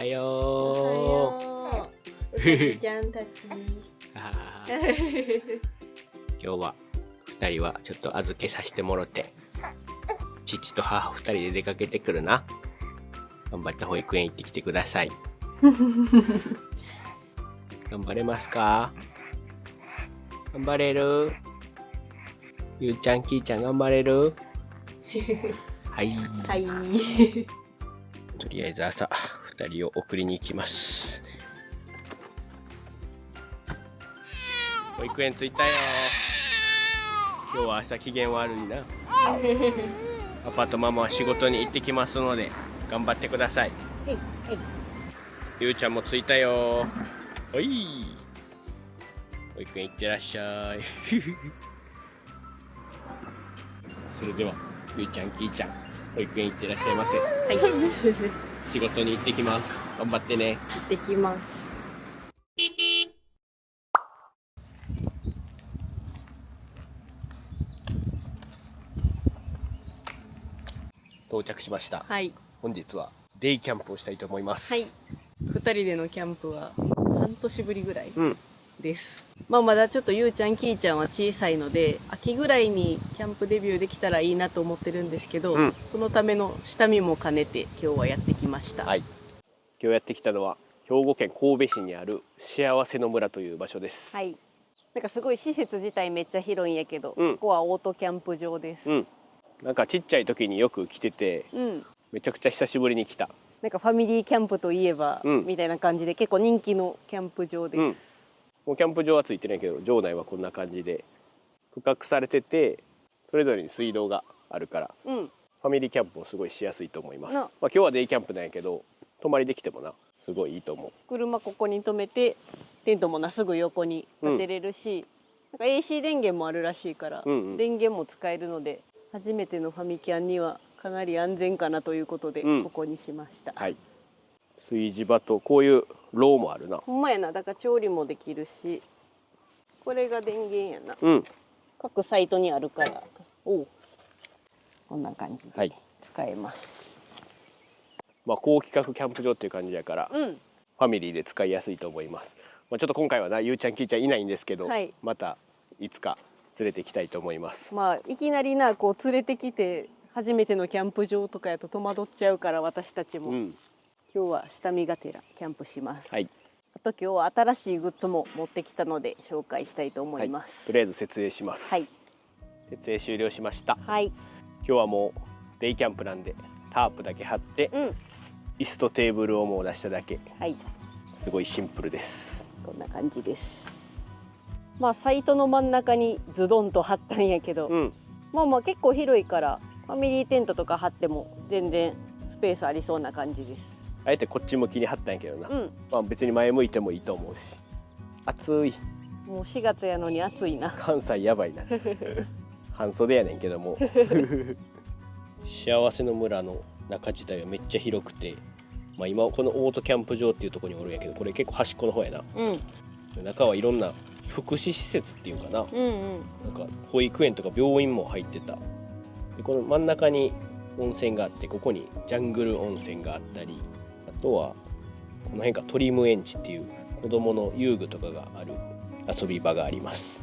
はよおじちゃんたち今日は2人はちょっと預けさせてもろて、父と母2人で出かけてくるな。頑張って保育園行ってきてください。頑張れますか？頑張れる？ゆうちゃん、きーちゃん頑張れる？はい。はい。とりあえず朝2人を送りに行きます。保育園着いたよ。今日は朝機嫌悪いな。パパとママは仕事に行ってきますので頑張ってください。はいはい。ゆうちゃんも着いたよ。おい。保育園行ってらっしゃい。それではゆうちゃん、きーちゃん、保育園行ってらっしゃいませ。はい。仕事に行ってきます。頑張ってね。行ってきます。到着しました。はい。本日はデイキャンプをしたいと思います。はい。2人でのキャンプは半年ぶりぐらいうん。です。まだちょっとゆうちゃん、きーちゃんは小さいので、秋ぐらいにキャンプデビューできたらいいなと思ってるんですけど、そのための下見も兼ねて今日はやってきました。はい。今日やってきたのは兵庫県神戸市にある幸せの村という場所です。はい。なんかすごい施設自体めっちゃ広いんやけど、ここはオートキャンプ場です。なんかちっちゃい時によく来てて、めちゃくちゃ久しぶりに来た。なんかファミリーキャンプといえば、みたいな感じで結構人気のキャンプ場です。もうキャンプ場はついてないけど、場内はこんな感じで区画されてて、それぞれに水道があるから、ファミリーキャンプもすごいしやすいと思います。今日はデイキャンプなんやけど、泊まりできてもな、すごいいいと思う。車ここに止めて、テントもすぐ横に立てれるし、なんか AC 電源もあるらしいから、電源も使えるので、初めてのファミキャンにはかなり安全かなということで、ここにしました。はい。炊事場とこういう炉もあるな。ほんまやな。だから調理もできるし、これが電源やな。各サイトにあるから、こんな感じで使えます。高規格キャンプ場っていう感じやから、ファミリーで使いやすいと思います。ちょっと今回はな、ゆうちゃん、きーちゃんいないんですけど、またいつか連れてきたいと思います。いきなりな、こう連れてきて初めてのキャンプ場とかやと戸惑っちゃうから、私たちも、今日は下見がてらキャンプします。あと今日は新しいグッズも持ってきたので紹介したいと思います。とりあえず設営します。設営終了しました。今日はもうデイキャンプなんでタープだけ張って、椅子とテーブルをもう出しただけ。すごいシンプルです。こんな感じです。サイトの真ん中にズドンと張ったんやけど、結構広いからファミリーテントとか張っても全然スペースありそうな感じです。あえてこっち向きに張ったんやけどな、別に前向いてもいいと思うし。暑い。もう4月やのに暑いな。関西やばいな。半袖やねんけども。幸せの村の中自体はめっちゃ広くて、今このオートキャンプ場っていうところにおるんやけど、これ結構端っこの方やな。中はいろんな福祉施設っていうかな、なんか保育園とか病院も入ってた。でこの真ん中に温泉があって、ここにジャングル温泉があったり、あとはこの辺かトリムエンチっていう子供の遊具とかがある遊び場があります。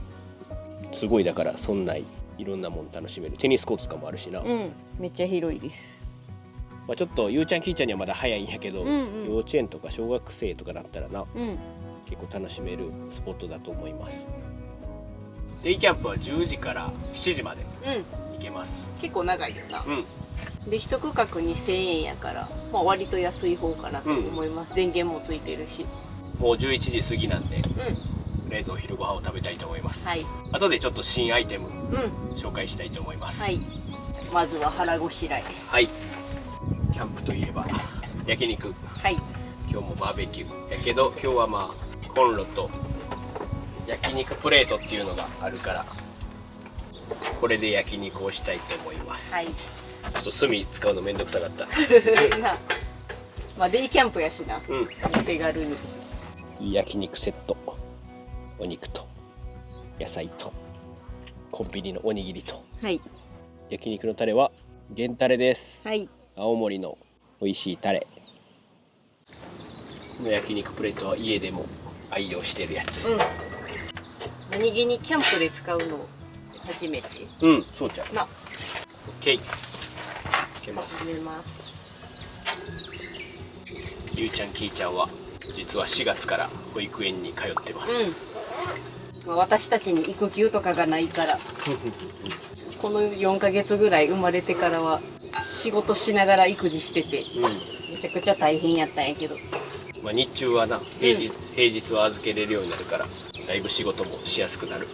すごい、だからそんないろんなもん楽しめる。テニスコートとかもあるしな。めっちゃ広いです。ちょっとゆうちゃん、きーちゃんにはまだ早いんやけど、幼稚園とか小学生とかだったらな、結構楽しめるスポットだと思います。デイキャンプは10時から7時まで行けます。結構長いよな。で1区画2000円やから、割と安い方かなと思います。電源もついてるし。もう11時過ぎなんで、とりあえずお昼ご飯を食べたいと思います。後でちょっと新アイテム紹介したいと思います。まずは腹ごしらえ。キャンプといえば焼肉。今日もバーベキューやけど、今日はコンロと焼肉プレートっていうのがあるから、これで焼肉をしたいと思います。ちょっと炭使うのめんどくさかった。デイキャンプやしな、手軽に。いい焼肉セット。お肉と野菜とコンビニのおにぎりと。焼肉のタレは原タレです。青森の美味しいタレ。焼肉プレートは家でも愛用してるやつ。何気にキャンプで使うの初めて。そうちゃうな。オッケー。つけます。始めます。ゆうちゃんきーちゃんは実は4月から保育園に通ってます。私たちに育休とかがないからこの4ヶ月ぐらい生まれてからは仕事しながら育児してて、めちゃくちゃ大変やったんやけど、日中はな平日は預けれるようになるからだいぶ仕事もしやすくなる。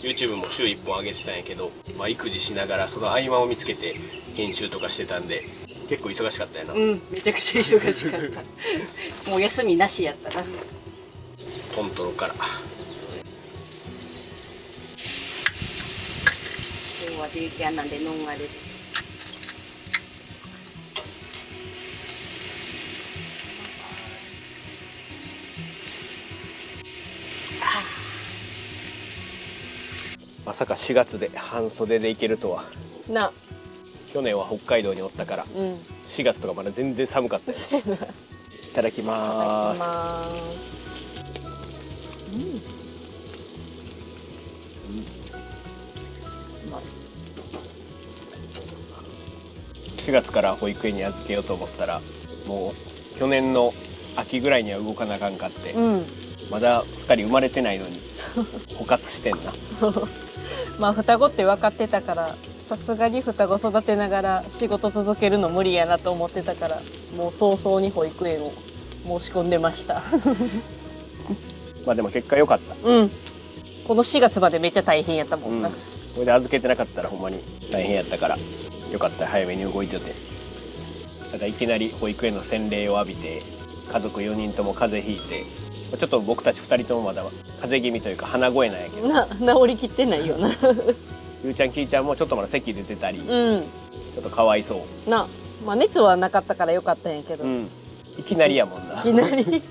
YouTube も週1本上げてたんやけど、育児しながらその合間を見つけて編集とかしてたんで結構忙しかったよな。めちゃくちゃ忙しかったもう休みなしやったな。トントロから今日はデイケアなんでノンアルで。まさか4月で半袖で行けるとはな。去年は北海道におったから、4月とかまだ全然寒かったよ。いただきます。4月から保育園に預けようと思ったらもう去年の秋ぐらいには動かなあかんかって、まだ2人生まれてないのに枯渇してんな。双子って分かってたからさすがに双子育てながら仕事続けるの無理やなと思ってたから、もう早々に保育園を申し込んでましたでも結果良かった。この4月までめっちゃ大変やったもんな。これで預けてなかったらほんまに大変やったからよかった、早めに動いてて。ただいきなり保育園の洗礼を浴びて家族4人とも風邪ひいて、ちょっと僕たち2人ともまだ風邪気味というか鼻声なんやけど治りきってないよなゆうちゃんきーちゃんもちょっとまだ咳出てたり、ちょっとかわいそうな。熱はなかったからよかったんやけど、いきなりやもんな。いきなり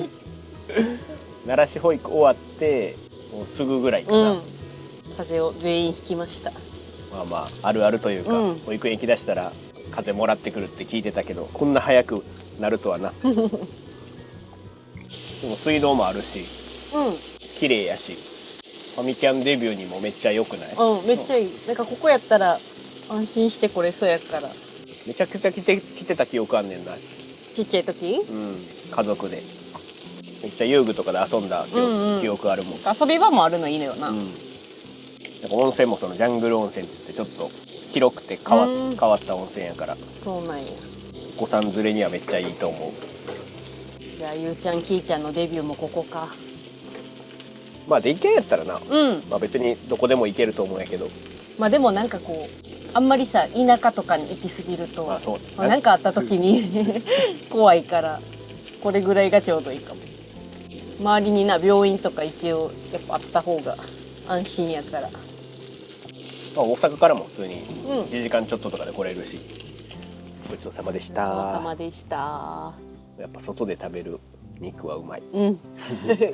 奈良市保育終わってもうすぐぐらいかな、風邪を全員ひきました。あるあるというか、保育園行きだしたら風邪もらってくるって聞いてたけど、こんな早くなるとはなでも水道もあるし、綺麗やし、ファミキャンデビューにもめっちゃ良くない？めっちゃいい。なんかここやったら安心してこれそうやから。めちゃくちゃ来てた記憶あんねんな、ちっちゃい時？家族でめっちゃ遊具とかで遊んだ記憶あるもん。遊び場もあるのいいのよな。なんか温泉もそのジャングル温泉って言ってちょっと広くて変わった温泉やから、そうなんや。お子さん連れにはめっちゃいいと思う。じゃあゆうちゃんきーちゃんのデビューもここか。で行けんやったらな、別にどこでも行けると思うんやけど、でもなんかこうあんまりさ田舎とかに行き過ぎると、なんかあった時に怖いからこれぐらいがちょうどいいかも。周りにな病院とか一応やっぱあった方が安心やから。大阪からも普通に1時間ちょっととかで来れるし、ごちそうさまでした。ごちそうさまでした。やっぱ外で食べる肉はうまい。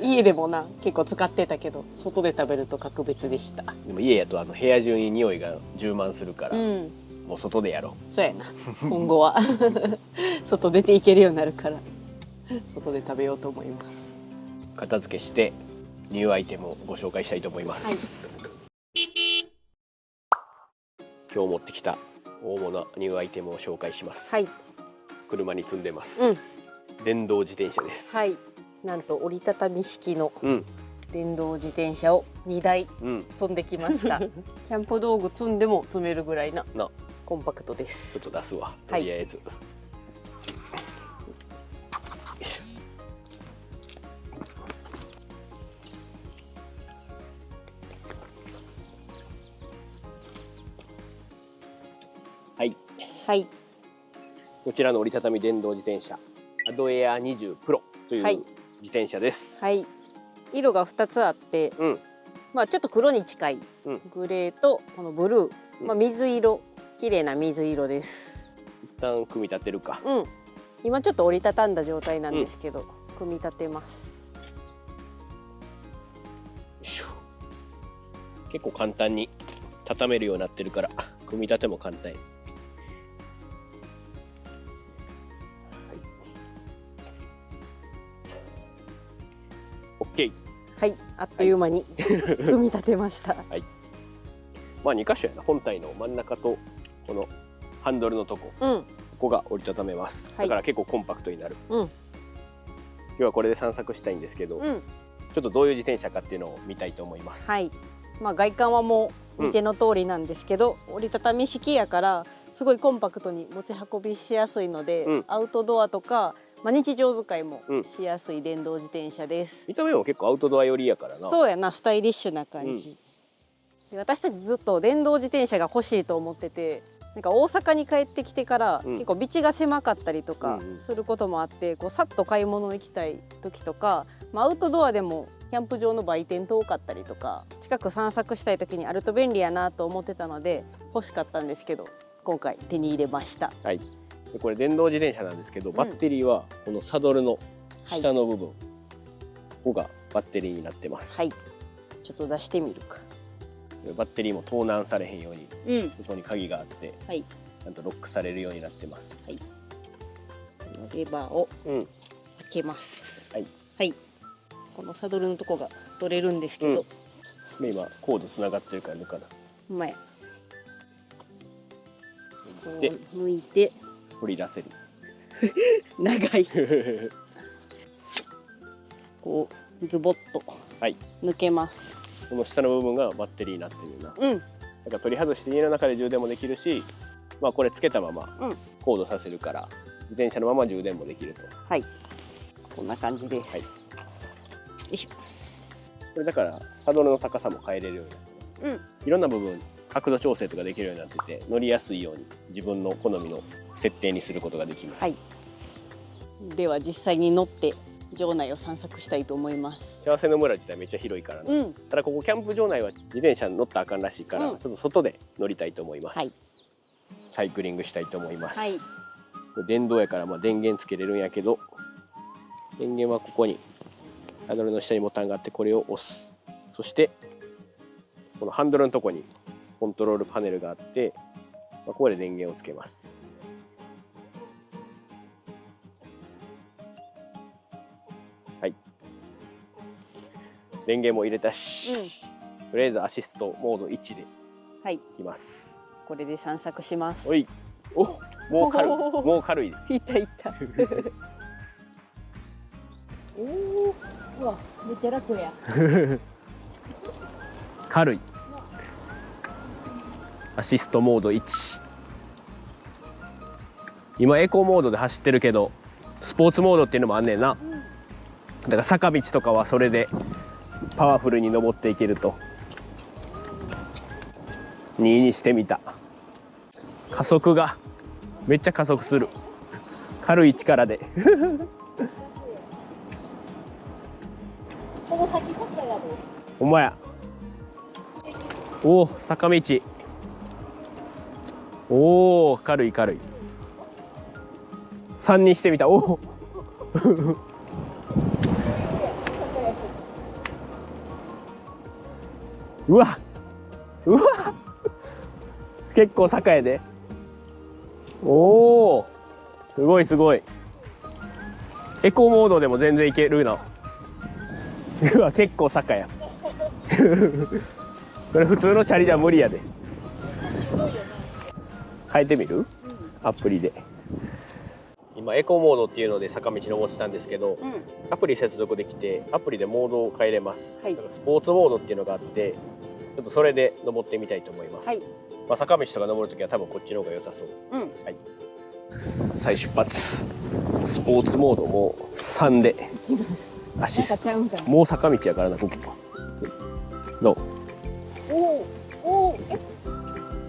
家でもな結構使ってたけど、外で食べると格別でした。でも家やと部屋中に匂いが充満するから、もう外でやろう。そうやな今後は外出ていけるようになるから外で食べようと思います。片付けしてニューアイテムをご紹介したいと思います。今日持ってきた大物ニューアイテムを紹介します。車に積んでます。電動自転車です。なんと折りたたみ式の電動自転車を2台積んできました。キャンプ道具積んでも積めるぐらいなコンパクトです。ちょっと出すわ。とりあえず。こちらの折りたたみ電動自転車、アドエア20プロという自転車です。色が2つあって、ちょっと黒に近いグレーとこのブルー、水色、綺麗な水色です。一旦組み立てるか。今ちょっと折りたたんだ状態なんですけど、組み立てます。結構簡単に畳めるようになってるから組み立ても簡単。ケー。はい、あっという間に組み立てました。はい。まあ2箇所やな。本体の真ん中とこのハンドルのとこ、ここが折りたためます。だから結構コンパクトになる。今日はこれで散策したいんですけど、ちょっとどういう自転車かっていうのを見たいと思います。はい。まあ外観はもう見ての通りなんですけど、折りたたみ式やからすごいコンパクトに持ち運びしやすいので、アウトドアとか、まあ、日常使いもしやすい電動自転車です。見た目も結構アウトドア寄りやからな。そうやな、スタイリッシュな感じ。で私たちずっと電動自転車が欲しいと思ってて、なんか大阪に帰ってきてから、結構道が狭かったりとかすることもあって、こうさっと買い物行きたい時とか、まあ、アウトドアでもキャンプ場の売店遠かったりとか、近く散策したい時にあると便利やなと思ってたので欲しかったんですけど、今回手に入れました。はい。でこれ電動自転車なんですけど、バッテリーはこのサドルの下の部分、ここがバッテリーになってます。はい。ちょっと出してみるか。バッテリーも盗難されへんように、ここに鍵があって、ちゃんとロックされるようになってます。はい。レバーを開けます。はい。はい。このサドルのとこが取れるんですけど、今コードつながってるから抜かな。うまい。で抜いて取り出せる。長い。こうズボッと抜けます。この下の部分がバッテリーになってるな。だから取り外して家の中で充電もできるし、まあこれつけたままコードさせるから、自転車のまま充電もできると。はい。こんな感じです。はい。よいしょ。これだからサドルの高さも変えれるようになって、いろんな部分角度調整とかできるようになってて、乗りやすいように自分の好みの設定にすることができます。はい。では実際に乗って場内を散策したいと思います。幸せの村自体めっちゃ広いからね。ただここキャンプ場内は自転車に乗ったらあかんらしいから、ちょっと外で乗りたいと思います。はい。サイクリングしたいと思います。はい。電動やからまあ電源つけれるんやけど、電源はここにハンドルの下にボタンがあって、これを押す。そしてこのハンドルのとこにコントロールパネルがあって、ここで電源をつけます。はい。電源も入れたし、とりあえずアシストモード1でいきます。これで散策します。おい、お、もう軽い、もう軽い。いったいった。おお、うわ、めっちゃ楽や。軽い。アシストモード1。今エコーモードで走ってるけど、スポーツモードっていうのもあんねんな。だから坂道とかはそれでパワフルに登っていけると。2にしてみた。加速がめっちゃ加速する。軽い力で。この先坂やろ。ほんまや。おお、坂道。おお、軽い軽い。3にしてみた。おお。うわ。うわ。結構坂やで。おお。すごいすごい。エコーモードでも全然いけるな。うわ、結構坂や。これ普通のチャリじゃ無理やで。変えてみる？アプリで。今エコーモードっていうので坂道登ってたんですけど、アプリ接続できてアプリでモードを変えれます。だからスポーツモードっていうのがあって、ちょっとそれで登ってみたいと思います。まあ坂道とか登るときは多分こっちの方が良さそう。はい。再出発。スポーツモードも3でアシスト。もう坂道やからな、ここ。どう？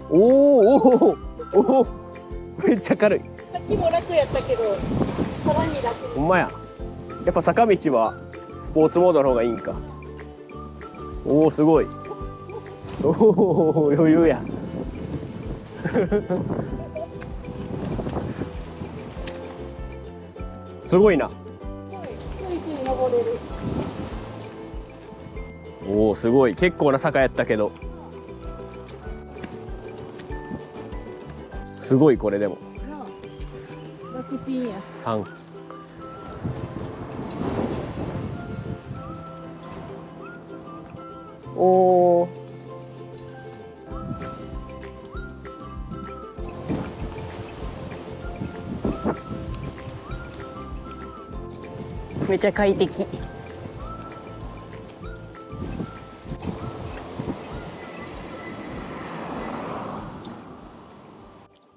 おお、めっちゃ軽い。さっきも楽やったけど、さらに楽。ほんまや。やっぱ坂道はスポーツモードの方がいいんか。おお、すごい。おお、余裕や。すごいな。おお、すごい。結構な坂やったけど。すごい、これでも。3。おお。めっちゃ快適。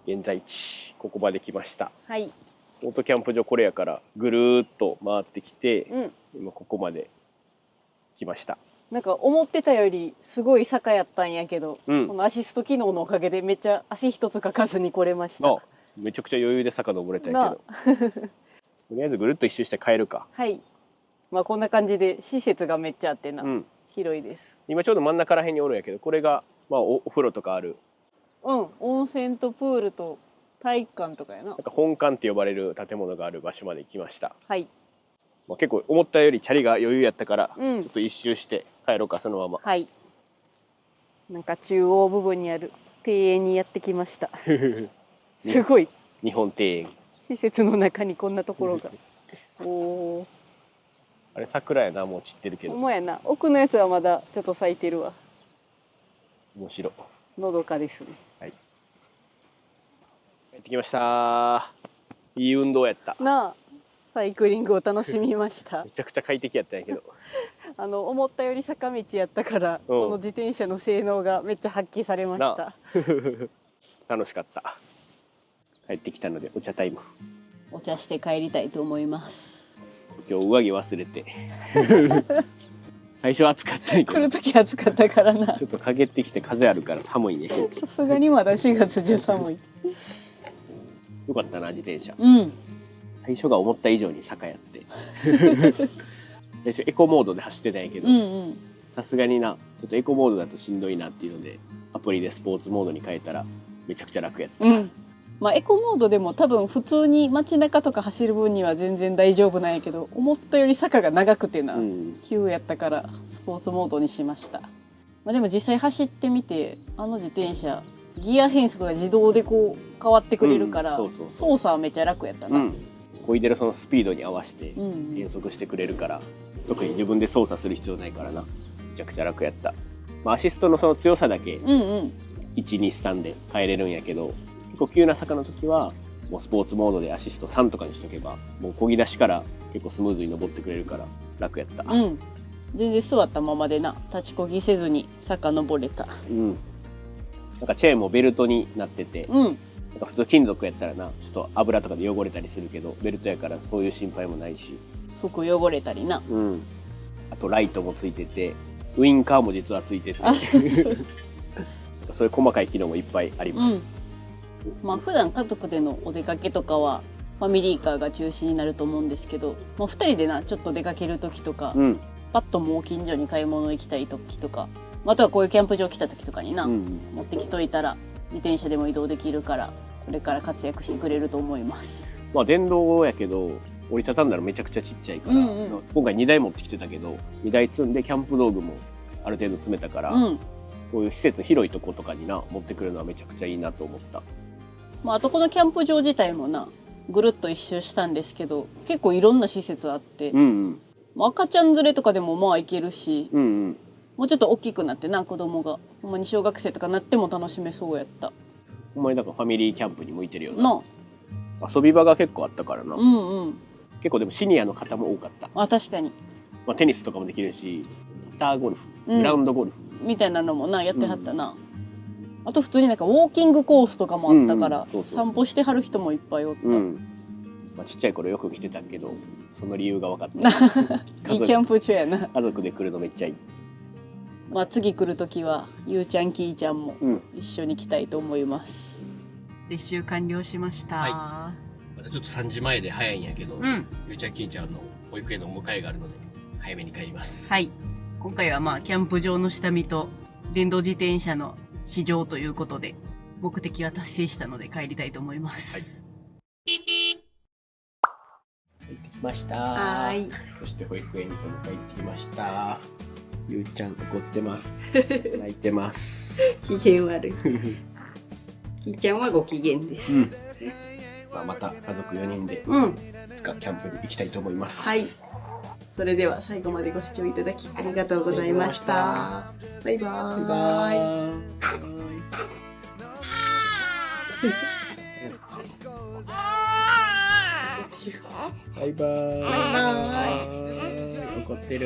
現在地ここまで来ました。はい。オートキャンプ場これやからぐるーっと回ってきて、今ここまで来ました。なんか思ってたよりすごい坂やったんやけど、このアシスト機能のおかげでめっちゃ足一つかかずに来れました。めちゃくちゃ余裕で坂登れたんやけど。とりあえずぐるっと一周して帰るか。はい。まあこんな感じで施設がめっちゃあってな、広いです。今ちょうど真ん中ら辺におるんやけど、これがまあ お風呂とかある。温泉とプールと体育館とかやな。なんか本館って呼ばれる建物がある場所まで行きました。はい。まあ結構思ったよりチャリが余裕やったから、ちょっと一周して帰ろうかそのまま。はい。なんか中央部分にある庭園にやってきました。すごい。日本庭園。施設の中にこんなところが。おお。あれ桜やな、もう散ってるけど。ほんまやな。奥のやつはまだちょっと咲いてるわ。面白い。のどかですね。はい。帰ってきました。いい運動やった。なあ、サイクリングを楽しみました。めちゃくちゃ快適やったんやけど。思ったより坂道やったから、この自転車の性能がめっちゃ発揮されました。楽しかった。帰ってきたのでお茶タイム。お茶して帰りたいと思います。今日上着忘れて。最初暑かったんやけど。来る時暑かったからな。ちょっと陰ってきて風あるから寒いね。さすがにまだ4月中寒い。よかったな自転車。うん。最初が思った以上に坂やって。最初エコモードで走ってたんやけど、さすがになちょっとエコモードだとしんどいなっていうのでアプリでスポーツモードに変えたらめちゃくちゃ楽やった。まあエコモードでも多分普通に街中とか走る分には全然大丈夫なんやけど、思ったより坂が長くてな、急やったからスポーツモードにしました。まあ、でも実際走ってみて自転車ギア変速が自動でこう変わってくれるから、操作はめっちゃ楽やったな。こいでるそのスピードに合わせて減速してくれるから、特に自分で操作する必要ないからな、めちゃくちゃ楽やった。まあ、アシストのその強さだけ123で変えれるんやけど、結構急な坂の時はもうスポーツモードでアシスト3とかにしとけばもう漕ぎ出しから結構スムーズに登ってくれるから楽やった。全然座ったままでな立ち漕ぎせずに坂登れた。なんかチェーンもベルトになってて、なんか普通金属やったらなちょっと油とかで汚れたりするけど、ベルトやからそういう心配もないし、服汚れたりな。あとライトもついててウインカーも実はついててそういう細かい機能もいっぱいあります。まあ普段家族でのお出かけとかはファミリーカーが中心になると思うんですけど、もう2人でなちょっと出かける時とか、パッともう近所に買い物行きたい時とか、あとはこういうキャンプ場来た時とかにな、持ってきといたら自転車でも移動できるから、これから活躍してくれると思います。まあ電動やけど折りたたんだらめちゃくちゃちっちゃいから、今回2台持ってきてたけど2台積んでキャンプ道具もある程度詰めたから、こういう施設広いとことかにな持ってくるのはめちゃくちゃいいなと思った。あとこのキャンプ場自体もなぐるっと一周したんですけど、結構いろんな施設あって、赤ちゃん連れとかでもまあ行けるし、もうちょっと大きくなってな子供がほんまに小学生とかなっても楽しめそうやった。ほんまにだからファミリーキャンプに向いてるよな。遊び場が結構あったからな。結構でもシニアの方も多かった。確かに。テニスとかもできるし、パターゴルフ、グラウンドゴルフみたいなのもなやってはったな。あと普通になんかウォーキングコースとかもあったから、散歩してはる人もいっぱいおった。ちっちゃい頃よく来てたけど、その理由が分かった。いいキャンプ中やな。家族で来るのめっちゃいい。次来る時はゆうちゃんきーちゃんも一緒に来たいと思います。撤収完了しました。またちょっと3時前で早いんやけど、ゆうちゃんきーちゃんの保育園のお迎えがあるので早めに帰ります。はい。今回はキャンプ場の下見と電動自転車の試乗ということで目的は達成したので帰りたいと思います。帰ってきました。そして保育園に迎え行ってきました。ゆうちゃん怒ってます。泣いてます。機嫌悪い。きーちゃんはご機嫌です。また家族4人でいつかキャンプに行きたいと思います。はい。それでは最後までご視聴いただきありがとうございました。バイバーイ。バイバーイ。怒ってる。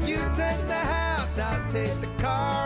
You take the house, I'll take the car.